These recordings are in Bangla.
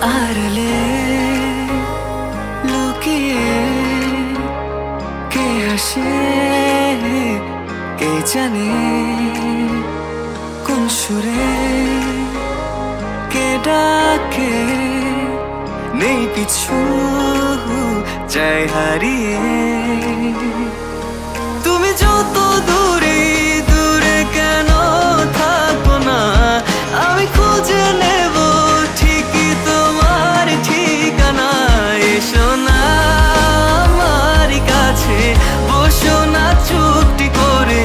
আড়ালে লুকিয়ে কে হাসে কে জানে কোন সুরে কে ডাকে নেই কিছু চাই হারিয়ে তুমি যত দূরে দূরে কেন থাকো না আমি খুঁজে নেব ঠিকই তোমার ঠিকানা এসো না আমার কাছে বসো না চুপটি করে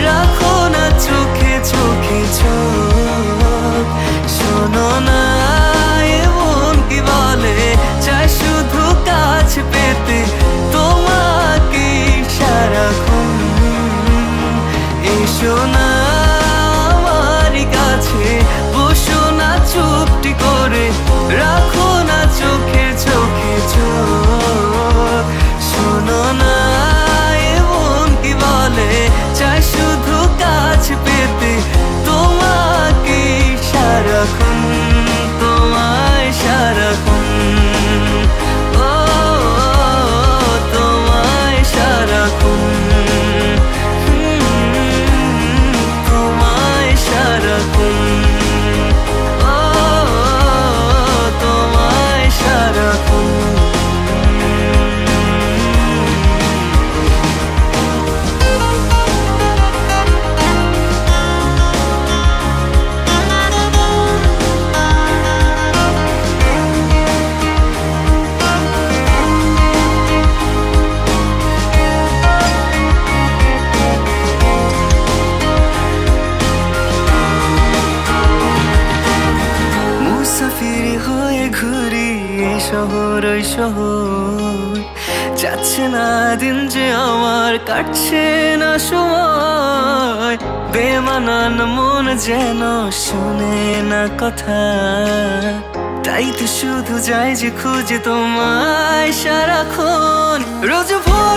রাখো না চোখে চোখে চোখ শোনো না এমন কি বলে চাই শুধু কাছে পেতে তোমাকে সারাক্ষণ এসো না আমার কাছে বসো না চুপটি করে রাখো না চোখে চোখে চোখ শোনো না এমন কি বলে চাই শুধু কাছে পেতে তোমাকে সারাক্ষণ তোমায় সারাক্ষণ ও তোমায় সারাক্ষণ তোমায় সারাক্ষণ ও তোমায় সারাক্ষণ মুসাফির হয়ে ঘুরি এ শহর ওই শহর যাচ্ছে না দিন যে আমার কাটছে না সময় বেমানান মন যেন শোনে না কথা তাই তো শুধু যাই যে খুঁজে তোমায় সারাক্ষণ রোজ ভোর